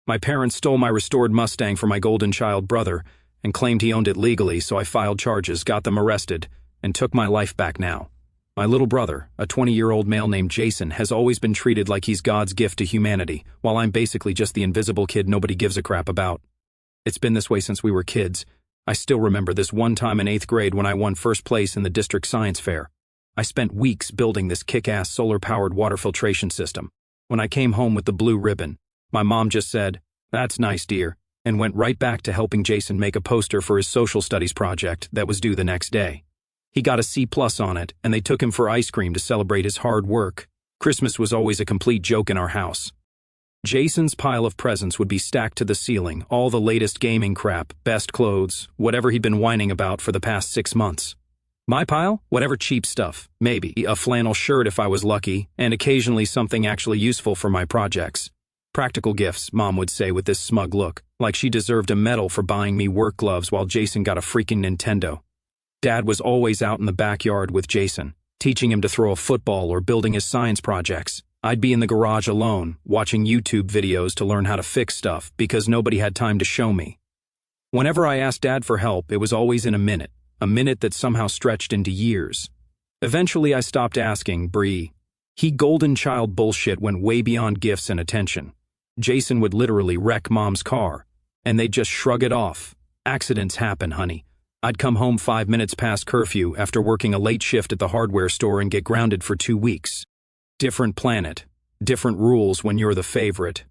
My parents stole my restored Mustang from my golden child brother and claimed he owned it legally, so I filed charges, got them arrested, and took my life back now. My little brother, a 20-year-old male named Jason, has always been treated like he's God's gift to humanity, while I'm basically just the invisible kid nobody gives a crap about. It's been this way since we were kids. I still remember this one time in 8th grade when I won first place in the district science fair. I spent weeks building this kick-ass solar-powered water filtration system. When I came home with the blue ribbon, my mom just said, "That's nice, dear," and went right back to helping Jason make a poster for his social studies project that was due the next day. He got a C+ on it, and they took him for ice cream to celebrate his hard work. Christmas was always a complete joke in our house. Jason's pile of presents would be stacked to the ceiling, all the latest gaming crap, best clothes, whatever he'd been whining about for the past 6 months. My pile? Whatever cheap stuff. Maybe a flannel shirt if I was lucky, and occasionally something actually useful for my projects. Practical gifts, Mom would say with this smug look, like she deserved a medal for buying me work gloves while Jason got a freaking Nintendo. Dad was always out in the backyard with Jason, teaching him to throw a football or building his science projects. I'd be in the garage alone, watching YouTube videos to learn how to fix stuff because nobody had time to show me. Whenever I asked Dad for help, it was always in a minute that somehow stretched into years. Eventually I stopped asking, He golden child bullshit went way beyond gifts and attention. Jason would literally wreck Mom's car, and they'd just shrug it off. Accidents happen, honey. I'd come home 5 minutes past curfew after working a late shift at the hardware store and get grounded for 2 weeks. Different planet, different rules when you're the favorite.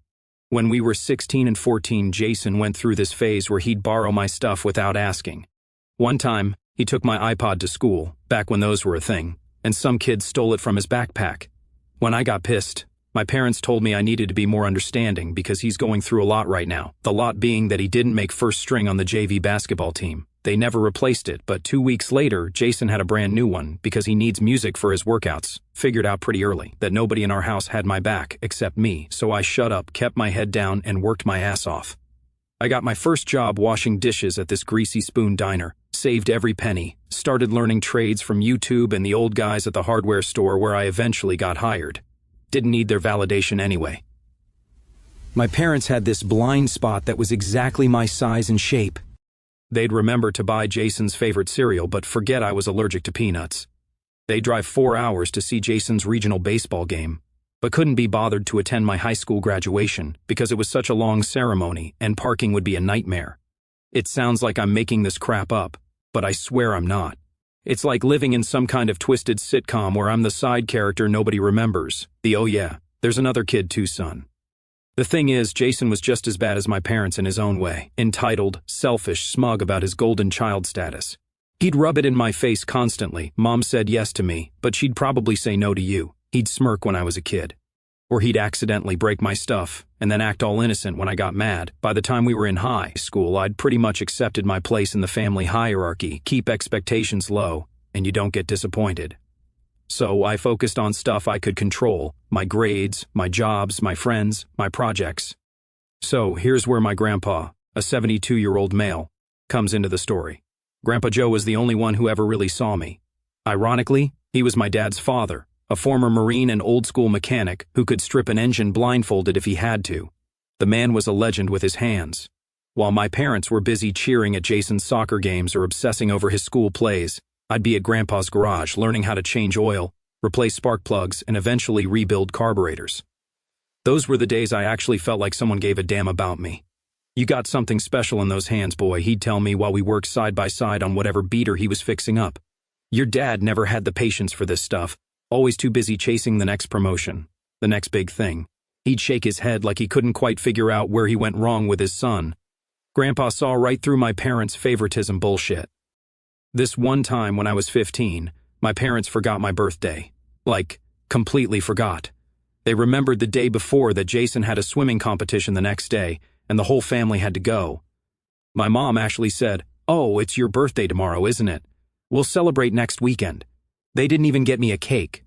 When we were 16 and 14, Jason went through this phase where he'd borrow my stuff without asking. One time, he took my iPod to school, back when those were a thing, and some kid stole it from his backpack. When I got pissed, my parents told me I needed to be more understanding because he's going through a lot right now, the lot being that he didn't make first string on the JV basketball team. They never replaced it, but 2 weeks later, Jason had a brand new one because he needs music for his workouts. Figured out pretty early that nobody in our house had my back except me, so I shut up, kept my head down, and worked my ass off. I got my first job washing dishes at this greasy spoon diner, saved every penny, started learning trades from YouTube and the old guys at the hardware store where I eventually got hired. Didn't need their validation anyway. My parents had this blind spot that was exactly my size and shape. They'd remember to buy Jason's favorite cereal but forget I was allergic to peanuts. They'd drive 4 hours to see Jason's regional baseball game, but couldn't be bothered to attend my high school graduation because it was such a long ceremony and parking would be a nightmare. It sounds like I'm making this crap up, but I swear I'm not. It's like living in some kind of twisted sitcom where I'm the side character nobody remembers. The "oh yeah, there's another kid too" son. The thing is, Jason was just as bad as my parents in his own way, entitled, selfish, smug about his golden child status. He'd rub it in my face constantly. Mom said yes to me, but she'd probably say no to you. He'd smirk when I was a kid. Or he'd accidentally break my stuff, and then act all innocent when I got mad. By the time we were in high school, I'd pretty much accepted my place in the family hierarchy, keep expectations low, and you don't get disappointed. So I focused on stuff I could control, my grades, my jobs, my friends, my projects. So here's where my grandpa, a 72-year-old male, comes into the story. Grandpa Joe was the only one who ever really saw me. Ironically, he was my dad's father, a former Marine and old-school mechanic who could strip an engine blindfolded if he had to. The man was a legend with his hands. While my parents were busy cheering at Jason's soccer games or obsessing over his school plays, I'd be at Grandpa's garage learning how to change oil, replace spark plugs, and eventually rebuild carburetors. Those were the days I actually felt like someone gave a damn about me. "You got something special in those hands, boy," he'd tell me while we worked side by side on whatever beater he was fixing up. "Your dad never had the patience for this stuff, always too busy chasing the next promotion, the next big thing." He'd shake his head like he couldn't quite figure out where he went wrong with his son. Grandpa saw right through my parents' favoritism bullshit. This one time when I was 15, my parents forgot my birthday. Like, completely forgot. They remembered the day before that Jason had a swimming competition the next day, and the whole family had to go. My mom actually said, "Oh, it's your birthday tomorrow, isn't it? We'll celebrate next weekend." They didn't even get me a cake.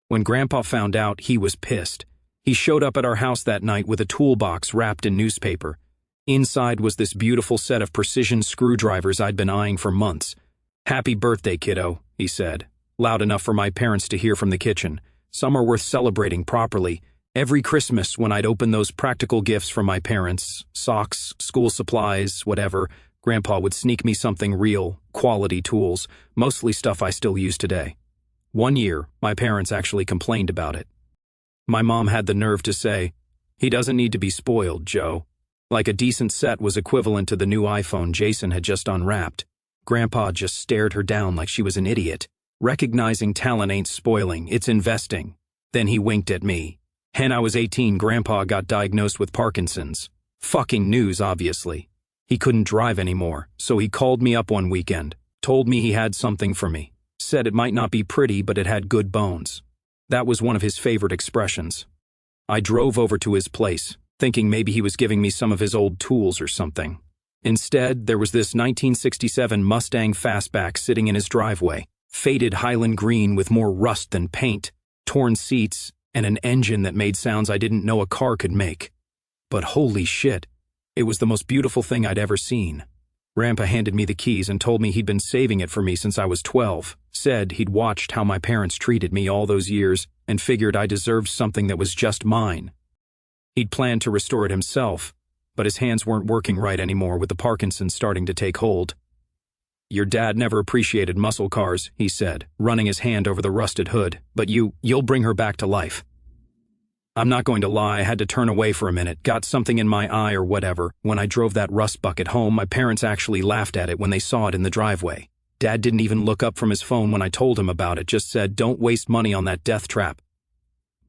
When Grandpa found out, he was pissed. He showed up at our house that night with a toolbox wrapped in newspaper. Inside was this beautiful set of precision screwdrivers I'd been eyeing for months. "Happy birthday, kiddo," he said, loud enough for my parents to hear from the kitchen. "Some are worth celebrating properly, Every Christmas, when I'd open those practical gifts from my parents, socks, school supplies, whatever, Grandpa would sneak me something real, quality tools, mostly stuff I still use today. One year, my parents actually complained about it. My mom had the nerve to say, "He doesn't need to be spoiled, Joe." Like a decent set was equivalent to the new iPhone Jason had just unwrapped. Grandpa just stared her down like she was an idiot. Recognizing talent ain't spoiling, it's investing. Then he winked at me. When I was 18, Grandpa got diagnosed with Parkinson's. Fucking news, obviously. He couldn't drive anymore, so he called me up one weekend, told me he had something for me, said it might not be pretty, but it had good bones. That was one of his favorite expressions. I drove over to his place, thinking maybe he was giving me some of his old tools or something. Instead, there was this 1967 Mustang fastback sitting in his driveway, faded Highland green with more rust than paint, torn seats, and an engine that made sounds I didn't know a car could make. But holy shit, it was the most beautiful thing I'd ever seen. Grandpa handed me the keys and told me he'd been saving it for me since I was 12, said he'd watched how my parents treated me all those years and figured I deserved something that was just mine. He'd planned to restore it himself, but his hands weren't working right anymore with the Parkinson's starting to take hold. "Your dad never appreciated muscle cars," he said, running his hand over the rusted hood, "but you'll bring her back to life." I'm not going to lie, I had to turn away for a minute, got something in my eye or whatever. When I drove that rust bucket home, my parents actually laughed at it when they saw it in the driveway. Dad didn't even look up from his phone when I told him about it, just said, "Don't waste money on that death trap."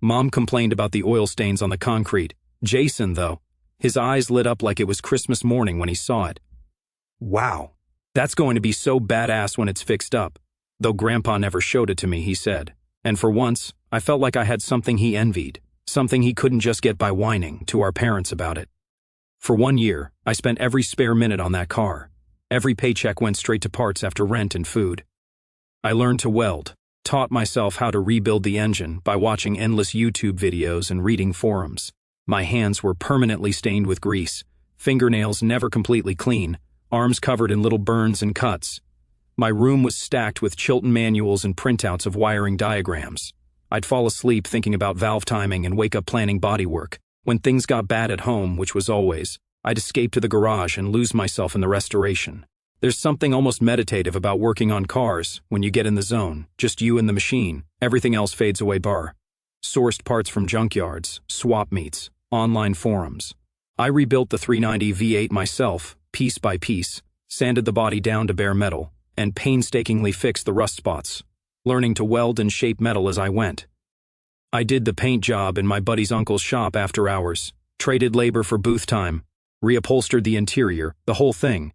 Mom complained about the oil stains on the concrete. Jason, though, his eyes lit up like it was Christmas morning when he saw it. "Wow, that's going to be so badass when it's fixed up." Though Grandpa never showed it to me, he said. And for once, I felt like I had something he envied. Something he couldn't just get by whining to our parents about it. For 1 year, I spent every spare minute on that car. Every paycheck went straight to parts after rent and food. I learned to weld, taught myself how to rebuild the engine by watching endless YouTube videos and reading forums. My hands were permanently stained with grease, fingernails never completely clean, arms covered in little burns and cuts. My room was stacked with Chilton manuals and printouts of wiring diagrams. I'd fall asleep thinking about valve timing and wake up planning bodywork. When things got bad at home, which was always, I'd escape to the garage and lose myself in the restoration. There's something almost meditative about working on cars when you get in the zone, just you and the machine, everything else fades away bar. Sourced parts from junkyards, swap meets, online forums. I rebuilt the 390 V8 myself, piece by piece, sanded the body down to bare metal, and painstakingly fixed the rust spots, learning to weld and shape metal as I went. I did the paint job in my buddy's uncle's shop after hours, traded labor for booth time, reupholstered the interior, the whole thing.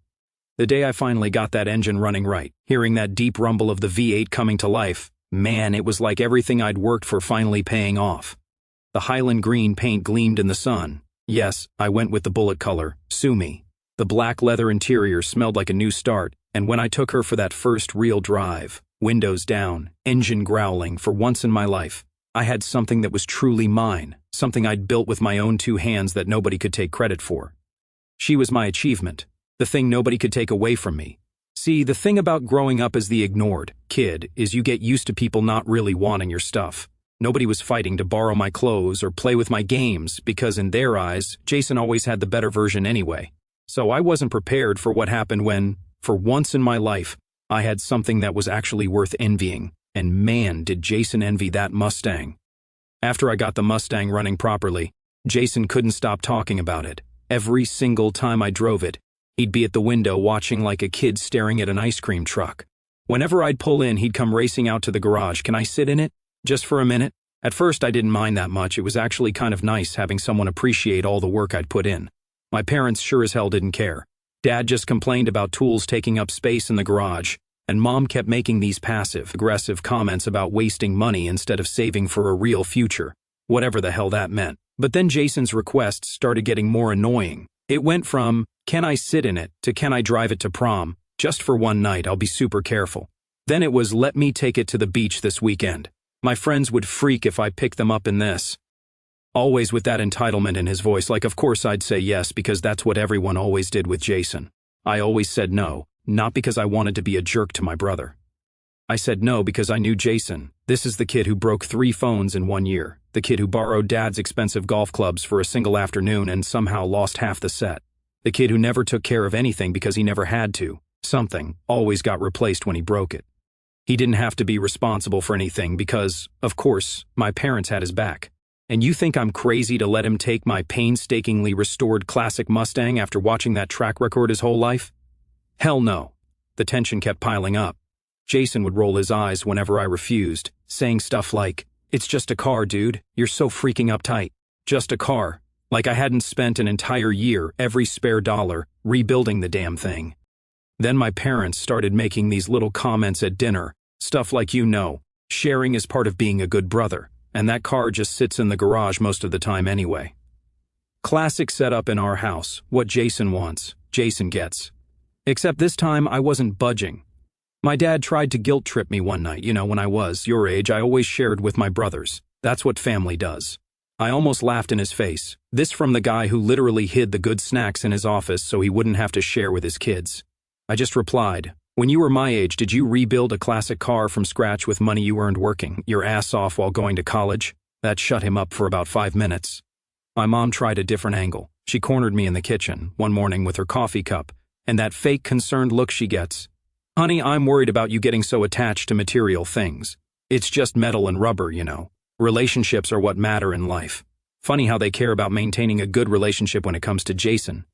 The day I finally got that engine running right, hearing that deep rumble of the V8 coming to life, man, it was like everything I'd worked for finally paying off. The Highland green paint gleamed in the sun. Yes, I went with the bullet color, sue me. The black leather interior smelled like a new start, and when I took her for that first real drive, windows down, engine growling, for once in my life, I had something that was truly mine, something I'd built with my own 2 hands that nobody could take credit for. She was my achievement, the thing nobody could take away from me. See, the thing about growing up as the ignored kid is you get used to people not really wanting your stuff. Nobody was fighting to borrow my clothes or play with my games because in their eyes, Jason always had the better version anyway. So I wasn't prepared for what happened when, for once in my life, I had something that was actually worth envying, and man, did Jason envy that Mustang. After I got the Mustang running properly, Jason couldn't stop talking about it. Every single time I drove it, he'd be at the window watching like a kid staring at an ice cream truck. Whenever I'd pull in, he'd come racing out to the garage. "Can I sit in it? Just for a minute?" At first, I didn't mind that much. It was actually kind of nice having someone appreciate all the work I'd put in. My parents sure as hell didn't care. Dad just complained about tools taking up space in the garage, and Mom kept making these passive-aggressive comments about wasting money instead of saving for a real future, whatever the hell that meant. But then Jason's requests started getting more annoying. It went from, "Can I sit in it?" to "Can I drive it to prom? Just for one night, I'll be super careful." Then it was, "Let me take it to the beach this weekend. My friends would freak if I picked them up in this." Always with that entitlement in his voice, like of course I'd say yes because that's what everyone always did with Jason. I always said no, not because I wanted to be a jerk to my brother. I said no because I knew Jason. This is the kid who broke 3 phones in 1 year. The kid who borrowed Dad's expensive golf clubs for a single afternoon and somehow lost half the set. The kid who never took care of anything because he never had to. Something always got replaced when he broke it. He didn't have to be responsible for anything because, of course, my parents had his back. And you think I'm crazy to let him take my painstakingly restored classic Mustang after watching that track record his whole life? Hell no. The tension kept piling up. Jason would roll his eyes whenever I refused, saying stuff like, "It's just a car, dude. You're so freaking uptight. Just a car." Like I hadn't spent an entire year, every spare dollar, rebuilding the damn thing. Then my parents started making these little comments at dinner, stuff like, sharing is part of being a good brother, and that car just sits in the garage most of the time anyway. Classic setup in our house. What Jason wants, Jason gets. Except this time I wasn't budging. My dad tried to guilt trip me one night. When I was your age, I always shared with my brothers. That's what family does. I almost laughed in his face. This from the guy who literally hid the good snacks in his office so he wouldn't have to share with his kids. I just replied, "When you were my age, did you rebuild a classic car from scratch with money you earned working your ass off while going to college?" That shut him up for about 5 minutes. My mom tried a different angle. She cornered me in the kitchen one morning with her coffee cup, and that fake concerned look she gets. "Honey, I'm worried about you getting so attached to material things. It's just metal and rubber, Relationships are what matter in life." Funny how they care about maintaining a good relationship when it comes to Jason.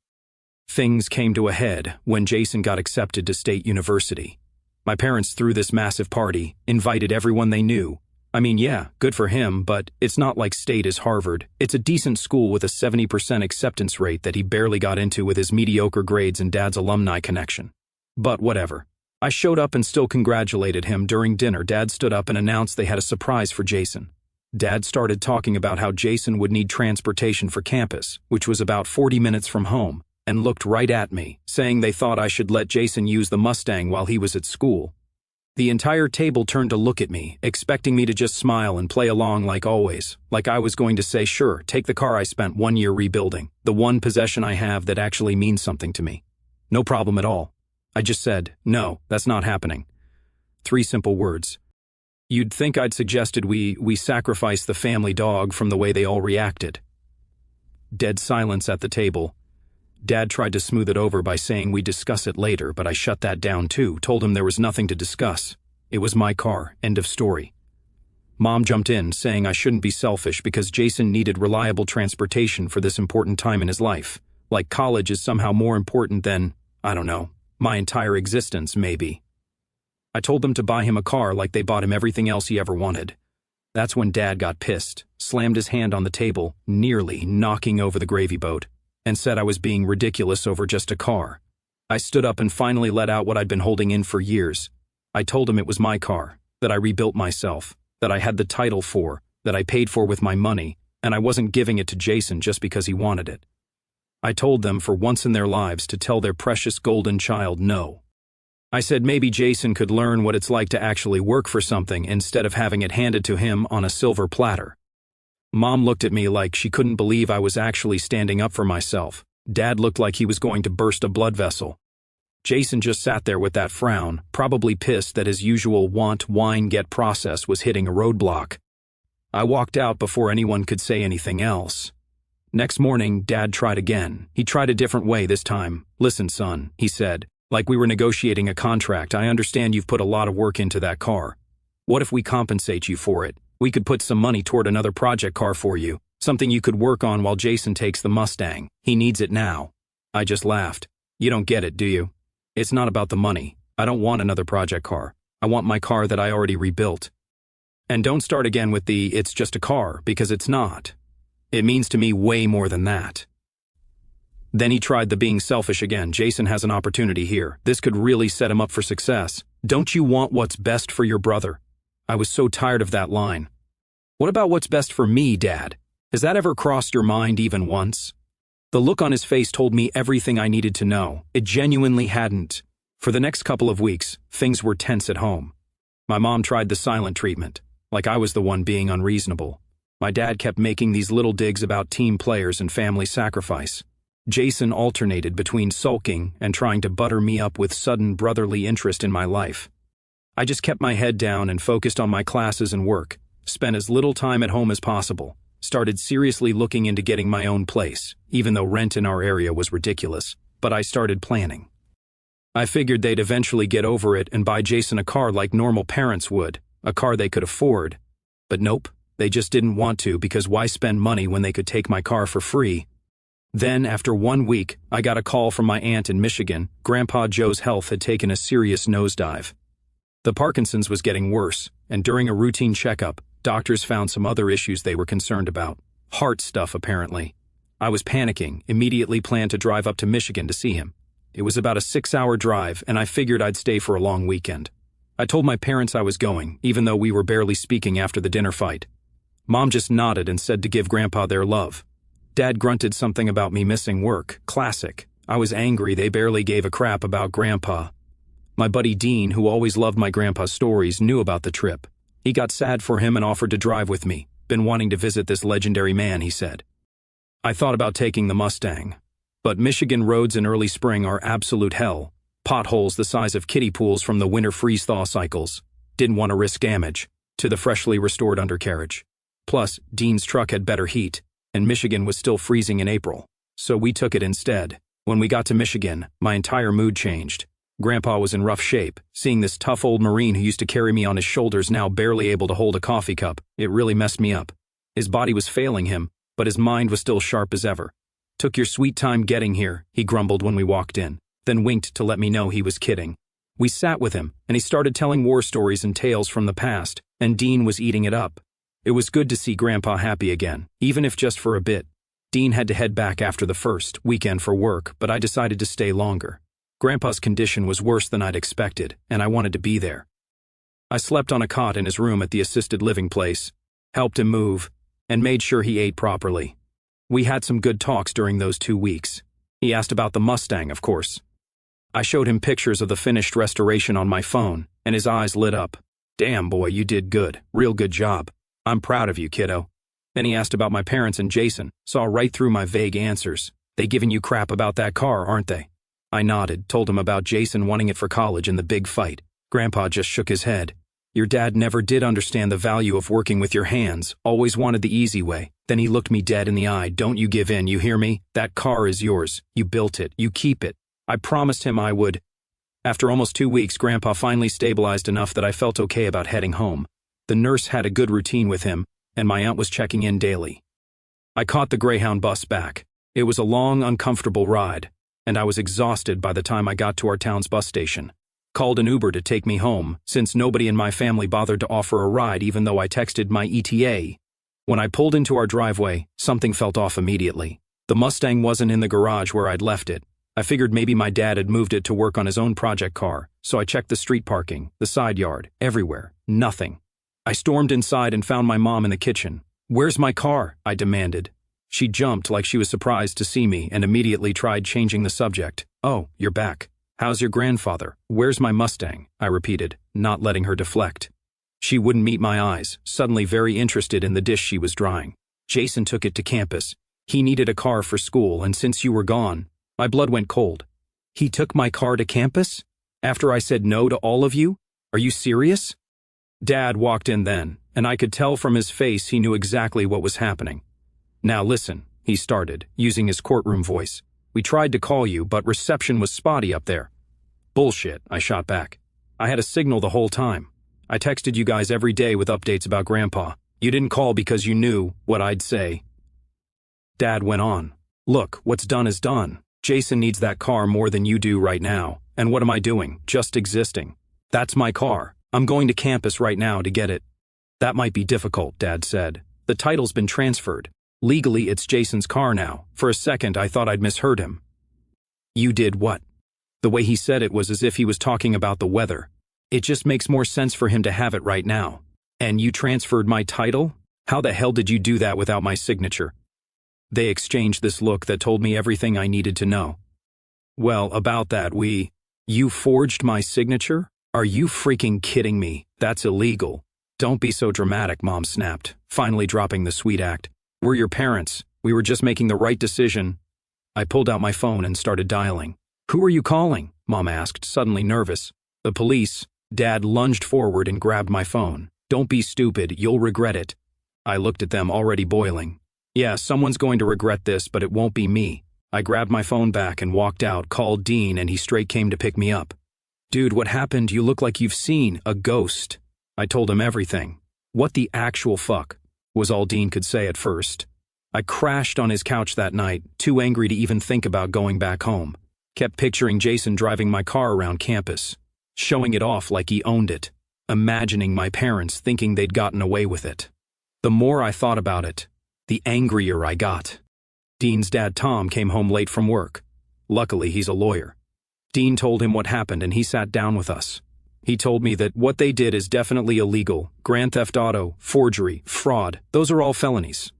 Things came to a head when Jason got accepted to State University. My parents threw this massive party, invited everyone they knew. I mean, yeah, good for him, but it's not like State is Harvard. It's a decent school with a 70% acceptance rate that he barely got into with his mediocre grades and Dad's alumni connection. But whatever. I showed up and still congratulated him. During dinner, Dad stood up and announced they had a surprise for Jason. Dad started talking about how Jason would need transportation for campus, which was about 40 minutes from home, and looked right at me, saying they thought I should let Jason use the Mustang while he was at school. The entire table turned to look at me, expecting me to just smile and play along like always, like I was going to say, "Sure, take the car I spent 1 year rebuilding, the one possession I have that actually means something to me. No problem at all." I just said, "No, that's not happening." 3 simple words. You'd think I'd suggested we sacrifice the family dog from the way they all reacted. Dead silence at the table. Dad tried to smooth it over by saying we'd discuss it later, but I shut that down too, told him there was nothing to discuss. It was my car, end of story. Mom jumped in, saying I shouldn't be selfish because Jason needed reliable transportation for this important time in his life. Like college is somehow more important than, I don't know, my entire existence, maybe. I told them to buy him a car like they bought him everything else he ever wanted. That's when Dad got pissed, slammed his hand on the table, nearly knocking over the gravy boat, and said I was being ridiculous over just a car. I stood up and finally let out what I'd been holding in for years. I told him it was my car, that I rebuilt myself, that I had the title for, that I paid for with my money, and I wasn't giving it to Jason just because he wanted it. I told them for once in their lives to tell their precious golden child no. I said maybe Jason could learn what it's like to actually work for something instead of having it handed to him on a silver platter. Mom looked at me like she couldn't believe I was actually standing up for myself. Dad looked like he was going to burst a blood vessel. Jason just sat there with that frown, probably pissed that his usual want, whine, get process was hitting a roadblock. I walked out before anyone could say anything else. Next morning, Dad tried again. He tried a different way this time. "Listen, son," he said, like we were negotiating a contract. "I understand you've put a lot of work into that car. What if we compensate you for it? We could put some money toward another project car for you, something you could work on while Jason takes the Mustang. He needs it now." I just laughed. "You don't get it, do you? It's not about the money. I don't want another project car. I want my car that I already rebuilt. And don't start again with the 'it's just a car,' because it's not. It means to me way more than that." Then he tried the being selfish again. "Jason has an opportunity here. This could really set him up for success. Don't you want what's best for your brother?" I was so tired of that line. What about what's best for me, Dad? Has that ever crossed your mind even once? The look on his face told me everything I needed to know. It genuinely hadn't. For the next couple of weeks, things were tense at home. My mom tried the silent treatment, like I was the one being unreasonable. My dad kept making these little digs about team players and family sacrifice. Jason alternated between sulking and trying to butter me up with sudden brotherly interest in my life. I just kept my head down and focused on my classes and work, spent as little time at home as possible, started seriously looking into getting my own place, even though rent in our area was ridiculous, but I started planning. I figured they'd eventually get over it and buy Jason a car like normal parents would, a car they could afford. But nope, they just didn't want to because why spend money when they could take my car for free? Then, after 1 week, I got a call from my aunt in Michigan. Grandpa Joe's health had taken a serious nosedive. The Parkinson's was getting worse, and during a routine checkup, doctors found some other issues they were concerned about. Heart stuff, apparently. I was panicking, immediately planned to drive up to Michigan to see him. It was about a 6-hour drive, and I figured I'd stay for a long weekend. I told my parents I was going, even though we were barely speaking after the dinner fight. Mom just nodded and said to give Grandpa their love. Dad grunted something about me missing work. Classic. I was angry they barely gave a crap about Grandpa. My buddy Dean, who always loved my grandpa's stories, knew about the trip. He got sad for him and offered to drive with me. Been wanting to visit this legendary man, he said. I thought about taking the Mustang. But Michigan roads in early spring are absolute hell. Potholes the size of kiddie pools from the winter freeze-thaw cycles. Didn't want to risk damage to the freshly restored undercarriage. Plus, Dean's truck had better heat, and Michigan was still freezing in April. So we took it instead. When we got to Michigan, my entire mood changed. Grandpa was in rough shape. Seeing this tough old Marine who used to carry me on his shoulders now barely able to hold a coffee cup, it really messed me up. His body was failing him, but his mind was still sharp as ever. Took your sweet time getting here, he grumbled when we walked in, then winked to let me know he was kidding. We sat with him, and he started telling war stories and tales from the past, and Dean was eating it up. It was good to see Grandpa happy again, even if just for a bit. Dean had to head back after the first weekend for work, but I decided to stay longer. Grandpa's condition was worse than I'd expected, and I wanted to be there. I slept on a cot in his room at the assisted living place, helped him move, and made sure he ate properly. We had some good talks during those 2 weeks. He asked about the Mustang, of course. I showed him pictures of the finished restoration on my phone, and his eyes lit up. Damn, boy, you did good. Real good job. I'm proud of you, kiddo. Then he asked about my parents and Jason, saw right through my vague answers. They giving you crap about that car, aren't they? I nodded, told him about Jason wanting it for college and the big fight. Grandpa just shook his head. Your dad never did understand the value of working with your hands, always wanted the easy way. Then he looked me dead in the eye. Don't you give in, you hear me? That car is yours. You built it. You keep it. I promised him I would. After almost 2 weeks, Grandpa finally stabilized enough that I felt okay about heading home. The nurse had a good routine with him, and my aunt was checking in daily. I caught the Greyhound bus back. It was a long, uncomfortable ride, and I was exhausted by the time I got to our town's bus station. Called an Uber to take me home, since nobody in my family bothered to offer a ride even though I texted my ETA. When I pulled into our driveway, something felt off immediately. The Mustang wasn't in the garage where I'd left it. I figured maybe my dad had moved it to work on his own project car, so I checked the street parking, the side yard, everywhere. Nothing. I stormed inside and found my mom in the kitchen. "Where's my car?" I demanded. She jumped like she was surprised to see me and immediately tried changing the subject. "Oh, you're back. How's your grandfather? Where's my Mustang?" I repeated, not letting her deflect. She wouldn't meet my eyes, suddenly very interested in the dish she was drying. "Jason took it to campus. He needed a car for school, and since you were gone..." My blood went cold. "He took my car to campus? After I said no to all of you? Are you serious?" Dad walked in then, and I could tell from his face he knew exactly what was happening. "Now listen," he started, using his courtroom voice. "We tried to call you, but reception was spotty up there." "Bullshit," I shot back. "I had a signal the whole time. I texted you guys every day with updates about Grandpa. You didn't call because you knew what I'd say." Dad went on. "Look, what's done is done. Jason needs that car more than you do right now. And what am I doing? Just existing. That's my car. I'm going to campus right now to get it." "That might be difficult," Dad said. "The title's been transferred. Legally, it's Jason's car now." For a second, I thought I'd misheard him. "You did what?" The way he said it was as if he was talking about the weather. "It just makes more sense for him to have it right now." "And you transferred my title? How the hell did you do that without my signature?" They exchanged this look that told me everything I needed to know. "Well, about that, You forged my signature? Are you freaking kidding me? That's illegal." "Don't be so dramatic," Mom snapped, finally dropping the sweet act. "We're your parents. We were just making the right decision." I pulled out my phone and started dialing. "Who are you calling?" Mom asked, suddenly nervous. "The police." Dad lunged forward and grabbed my phone. Don't be stupid, you'll regret it. I looked at them, already boiling. Yeah, someone's going to regret this, but it won't be me. I grabbed my phone back and walked out, called Dean, and he straight came to pick me up. Dude, what happened? You look like you've seen a ghost. I told him everything. What the actual fuck, was all Dean could say at first. I crashed on his couch that night, too angry to even think about going back home. Kept picturing Jason driving my car around campus, showing it off like he owned it, imagining my parents thinking they'd gotten away with it. The more I thought about it, the angrier I got. Dean's dad, Tom, came home late from work. Luckily, he's a lawyer. Dean told him what happened and he sat down with us. He told me that what they did is definitely illegal. Grand theft auto, forgery, fraud, those are all felonies.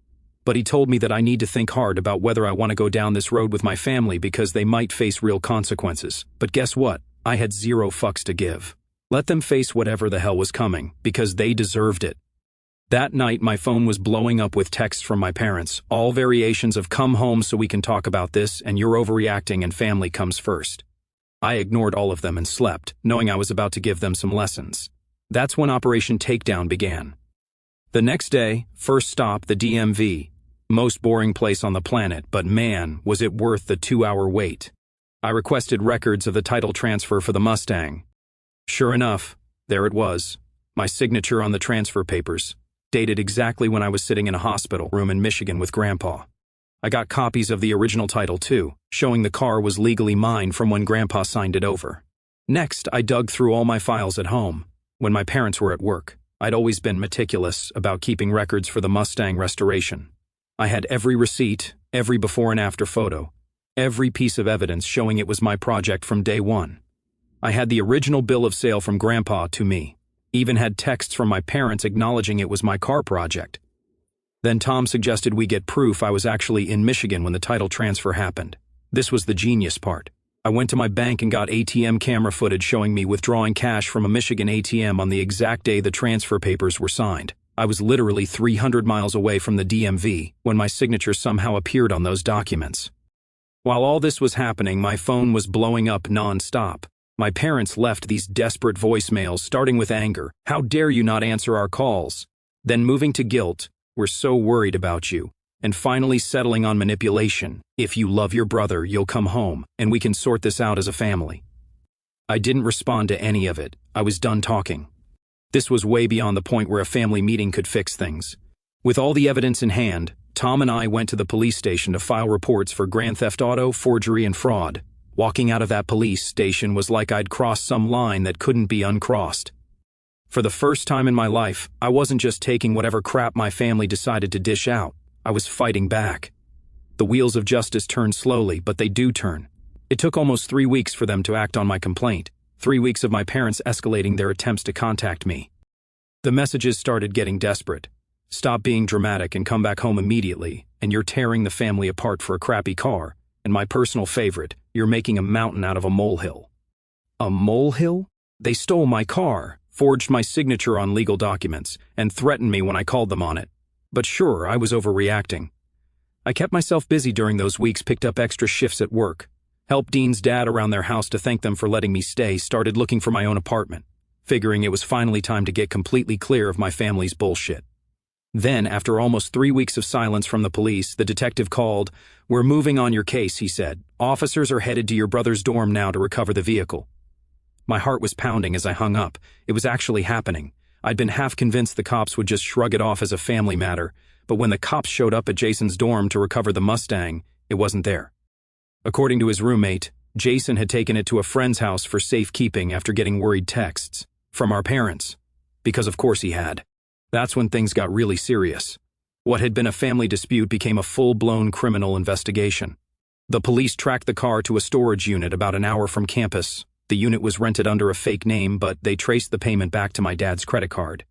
But he told me that I need to think hard about whether I want to go down this road with my family because they might face real consequences. But guess what? I had zero fucks to give. Let them face whatever the hell was coming, because they deserved it. That night, my phone was blowing up with texts from my parents, all variations of "come home so we can talk about this," and "you're overreacting and family comes first." I ignored all of them and slept, knowing I was about to give them some lessons. That's when Operation Takedown began. The next day, first stop, the DMV. Most boring place on the planet, but man, was it worth the 2-hour wait. I requested records of the title transfer for the Mustang. Sure enough, there it was, my signature on the transfer papers, dated exactly when I was sitting in a hospital room in Michigan with Grandpa. I got copies of the original title too, showing the car was legally mine from when Grandpa signed it over. Next, I dug through all my files at home. When my parents were at work, I'd always been meticulous about keeping records for the Mustang restoration. I had every receipt, every before and after photo, every piece of evidence showing it was my project from day one. I had the original bill of sale from Grandpa to me, even had texts from my parents acknowledging it was my car project. Then Tom suggested we get proof I was actually in Michigan when the title transfer happened. This was the genius part. I went to my bank and got ATM camera footage showing me withdrawing cash from a Michigan ATM on the exact day the transfer papers were signed. I was literally 300 miles away from the DMV when my signature somehow appeared on those documents. While all this was happening, my phone was blowing up non-stop. My parents left these desperate voicemails, starting with anger. "How dare you not answer our calls?" Then moving to guilt. "We're so worried about you." And finally settling on manipulation. "If you love your brother, you'll come home, and we can sort this out as a family." I didn't respond to any of it. I was done talking. This was way beyond the point where a family meeting could fix things. With all the evidence in hand, Tom and I went to the police station to file reports for grand theft auto, forgery, and fraud. Walking out of that police station was like I'd crossed some line that couldn't be uncrossed. For the first time in my life, I wasn't just taking whatever crap my family decided to dish out. I was fighting back. The wheels of justice turn slowly, but they do turn. It took almost 3 weeks for them to act on my complaint. 3 weeks of my parents escalating their attempts to contact me. The messages started getting desperate. "Stop being dramatic and come back home immediately, and you're tearing the family apart for a crappy car. And my personal favorite, you're making a mountain out of a molehill." A molehill? They stole my car, forged my signature on legal documents, and threatened me when I called them on it. But sure, I was overreacting. I kept myself busy during those weeks, picked up extra shifts at work, helped Dean's dad around their house to thank them for letting me stay, started looking for my own apartment, figuring it was finally time to get completely clear of my family's bullshit. Then, after almost 3 weeks of silence from the police, the detective called. "We're moving on your case," he said. "Officers are headed to your brother's dorm now to recover the vehicle." My heart was pounding as I hung up. It was actually happening. I'd been half convinced the cops would just shrug it off as a family matter, but when the cops showed up at Jason's dorm to recover the Mustang, it wasn't there. According to his roommate, Jason had taken it to a friend's house for safekeeping after getting worried texts from our parents. Because of course he had. That's when things got really serious. What had been a family dispute became a full-blown criminal investigation. The police tracked the car to a storage unit about an hour from campus. The unit was rented under a fake name, but they traced the payment back to my dad's credit card.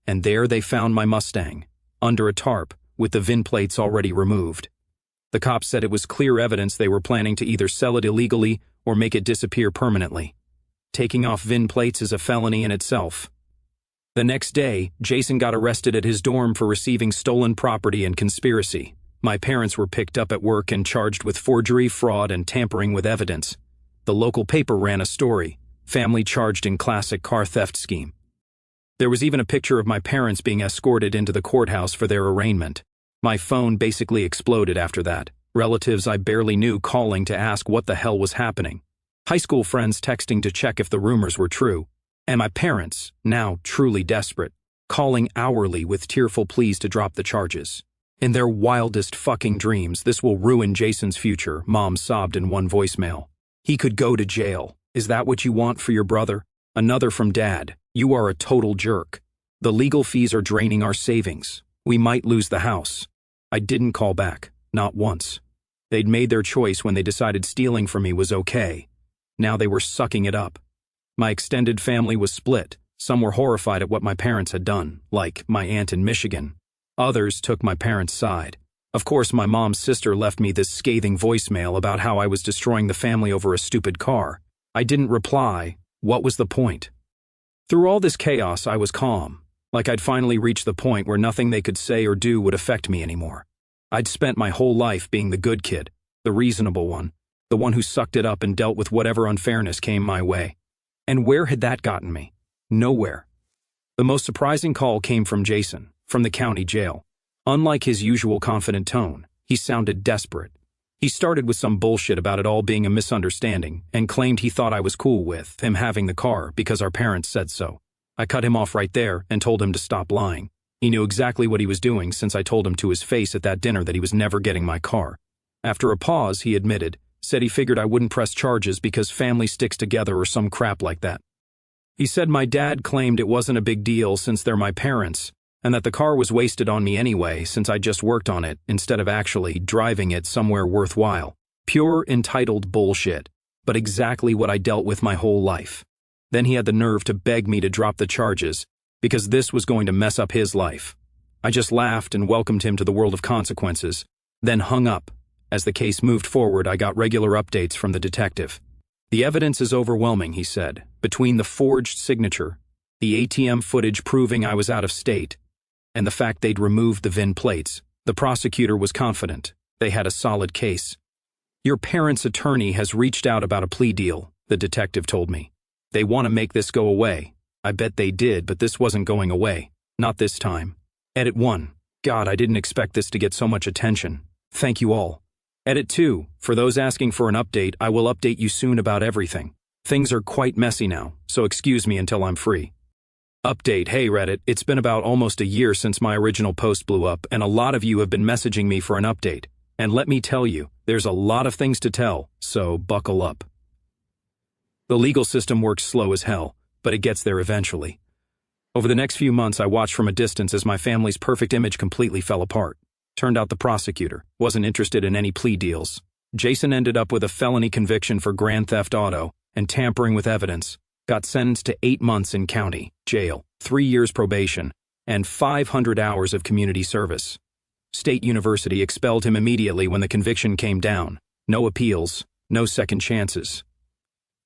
And there they found my Mustang, under a tarp, with the VIN plates already removed. The cops said it was clear evidence they were planning to either sell it illegally or make it disappear permanently. Taking off VIN plates is a felony in itself. The next day, Jason got arrested at his dorm for receiving stolen property and conspiracy. My parents were picked up at work and charged with forgery, fraud, and tampering with evidence. The local paper ran a story, "Family charged in classic car theft scheme." There was even a picture of my parents being escorted into the courthouse for their arraignment. My phone basically exploded after that. Relatives I barely knew calling to ask what the hell was happening. High school friends texting to check if the rumors were true. And my parents, now truly desperate, calling hourly with tearful pleas to drop the charges. In their wildest fucking dreams, this will ruin Jason's future, Mom sobbed in one voicemail. He could go to jail. Is that what you want for your brother? Another from Dad. You are a total jerk. The legal fees are draining our savings. We might lose the house. I didn't call back. Not once. They'd made their choice when they decided stealing from me was okay. Now they were sucking it up. My extended family was split. Some were horrified at what my parents had done, like my aunt in Michigan. Others took my parents' side. Of course, my mom's sister left me this scathing voicemail about how I was destroying the family over a stupid car. I didn't reply. What was the point? Through all this chaos, I was calm, like I'd finally reached the point where nothing they could say or do would affect me anymore. I'd spent my whole life being the good kid, the reasonable one, the one who sucked it up and dealt with whatever unfairness came my way. And where had that gotten me? Nowhere. The most surprising call came from Jason, from the county jail. Unlike his usual confident tone, he sounded desperate. He started with some bullshit about it all being a misunderstanding and claimed he thought I was cool with him having the car because our parents said so. I cut him off right there and told him to stop lying. He knew exactly what he was doing since I told him to his face at that dinner that he was never getting my car. After a pause, he admitted, said he figured I wouldn't press charges because family sticks together or some crap like that. He said my dad claimed it wasn't a big deal since they're my parents, and that the car was wasted on me anyway since I just worked on it instead of actually driving it somewhere worthwhile. Pure entitled bullshit, but exactly what I dealt with my whole life. Then he had the nerve to beg me to drop the charges because this was going to mess up his life. I just laughed and welcomed him to the world of consequences, then hung up. As the case moved forward, I got regular updates from the detective. The evidence is overwhelming, he said, between the forged signature, the ATM footage proving I was out of state, and the fact they'd removed the VIN plates. The prosecutor was confident. They had a solid case. Your parents' attorney has reached out about a plea deal, the detective told me. They want to make this go away. I bet they did, but this wasn't going away. Not this time. Edit 1. God, I didn't expect this to get so much attention. Thank you all. Edit 2. For those asking for an update, I will update you soon about everything. Things are quite messy now, so excuse me until I'm free. Update. Hey Reddit, it's been about almost a year since my original post blew up, and a lot of you have been messaging me for an update. And let me tell you, there's a lot of things to tell, so buckle up. The legal system works slow as hell, but it gets there eventually. Over the next few months, I watched from a distance as my family's perfect image completely fell apart. Turned out the prosecutor wasn't interested in any plea deals. Jason ended up with a felony conviction for grand theft auto and tampering with evidence, got sentenced to 8 months in county jail, 3 years probation, and 500 hours of community service. State University expelled him immediately when the conviction came down. No appeals, no second chances.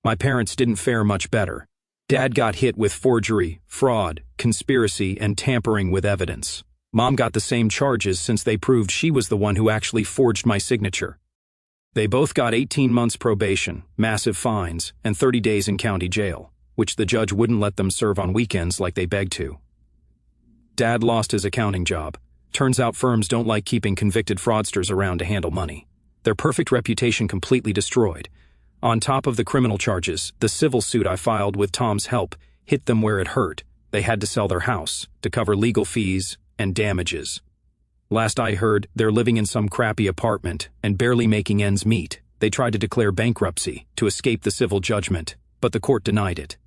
My parents didn't fare much better. Dad got hit with forgery, fraud, conspiracy, and tampering with evidence. Mom got the same charges since they proved she was the one who actually forged my signature. They both got 18 months probation, massive fines, and 30 days in county jail, which the judge wouldn't let them serve on weekends like they begged to. Dad lost his accounting job. Turns out firms don't like keeping convicted fraudsters around to handle money. Their perfect reputation completely destroyed. On top of the criminal charges, the civil suit I filed with Tom's help hit them where it hurt. They had to sell their house to cover legal fees and damages. Last I heard, they're living in some crappy apartment and barely making ends meet. They tried to declare bankruptcy to escape the civil judgment, but the court denied it.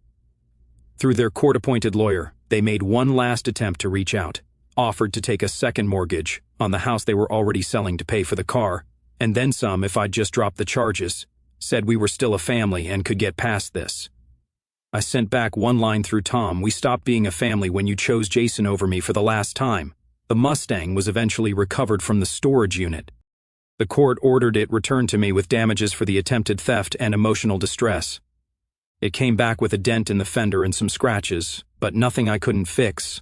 Through their court-appointed lawyer, they made one last attempt to reach out, offered to take a second mortgage on the house they were already selling to pay for the car, and then some if I'd just dropped the charges, said we were still a family and could get past this. I sent back one line through Tom, we stopped being a family when you chose Jason over me for the last time. The Mustang was eventually recovered from the storage unit. The court ordered it returned to me with damages for the attempted theft and emotional distress. It came back with a dent in the fender and some scratches, but nothing I couldn't fix.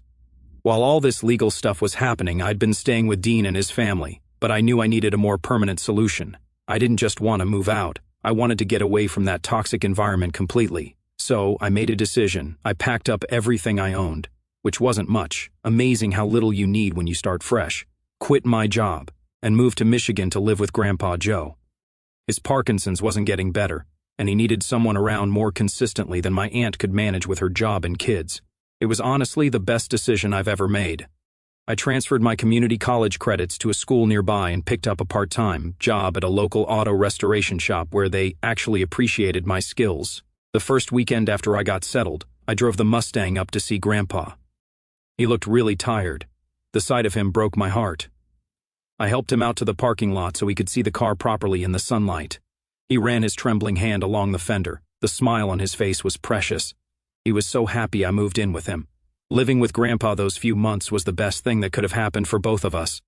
While all this legal stuff was happening, I'd been staying with Dean and his family, but I knew I needed a more permanent solution. I didn't just want to move out. I wanted to get away from that toxic environment completely. So I made a decision. I packed up everything I owned. which wasn't much. Amazing how little you need when you start fresh. Quit my job and moved to Michigan to live with Grandpa Joe. His Parkinson's wasn't getting better, and he needed someone around more consistently than my aunt could manage with her job and kids. It was honestly the best decision I've ever made. I transferred my community college credits to a school nearby and picked up a part-time job at a local auto restoration shop where they actually appreciated my skills. The first weekend after I got settled, I drove the Mustang up to see Grandpa. He looked really tired. The sight of him broke my heart. I helped him out to the parking lot so he could see the car properly in the sunlight. He ran his trembling hand along the fender. The smile on his face was precious. He was so happy I moved in with him. Living with Grandpa those few months was the best thing that could have happened for both of us.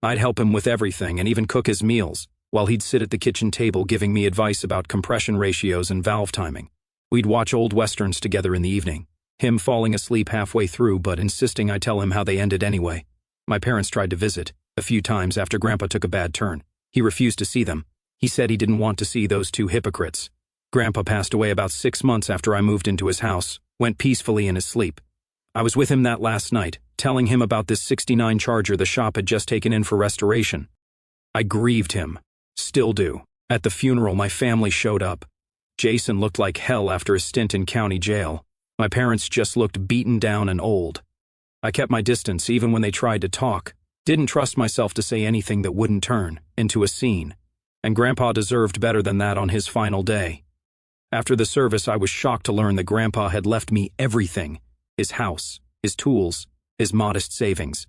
I'd help him with everything and even cook his meals, while he'd sit at the kitchen table giving me advice about compression ratios and valve timing. We'd watch old westerns together in the evening, him falling asleep halfway through but insisting I tell him how they ended anyway. My parents tried to visit a few times after Grandpa took a bad turn. He refused to see them. He said he didn't want to see those two hypocrites. Grandpa passed away about 6 months after I moved into his house, went peacefully in his sleep. I was with him that last night, telling him about this '69 Charger the shop had just taken in for restoration. I grieved him. Still do. At the funeral, my family showed up. Jason looked like hell after his stint in county jail. My parents just looked beaten down and old. I kept my distance even when they tried to talk. Didn't trust myself to say anything that wouldn't turn into a scene. And Grandpa deserved better than that on his final day. After the service, I was shocked to learn that Grandpa had left me everything. His house, his tools, his modest savings.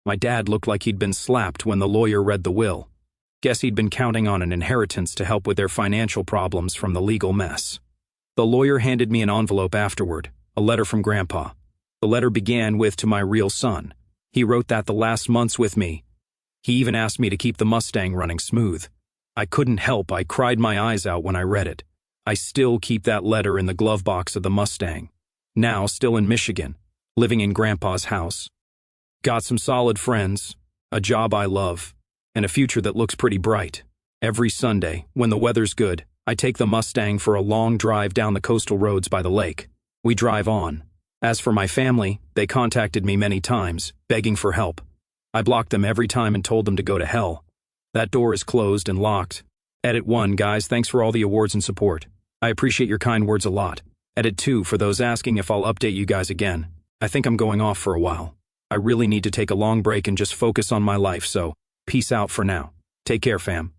My dad looked like he'd been slapped when the lawyer read the will. Guess he'd been counting on an inheritance to help with their financial problems from the legal mess. The lawyer handed me an envelope afterward, a letter from Grandpa. The letter began with, "To my real son." He wrote that the last months with me. He even asked me to keep the Mustang running smooth. I couldn't help, I cried my eyes out when I read it. I still keep that letter in the glove box of the Mustang. Now still in Michigan, living in Grandpa's house. Got some solid friends, a job I love, and a future that looks pretty bright. Every Sunday, when the weather's good, I take the Mustang for a long drive down the coastal roads by the lake. We drive on. As for my family, they contacted me many times, begging for help. I blocked them every time and told them to go to hell. That door is closed and locked. Edit 1, guys, thanks for all the awards and support. I appreciate your kind words a lot. Edit 2, for those asking if I'll update you guys again. I think I'm going off for a while. I really need to take a long break and just focus on my life, so peace out for now. Take care, fam.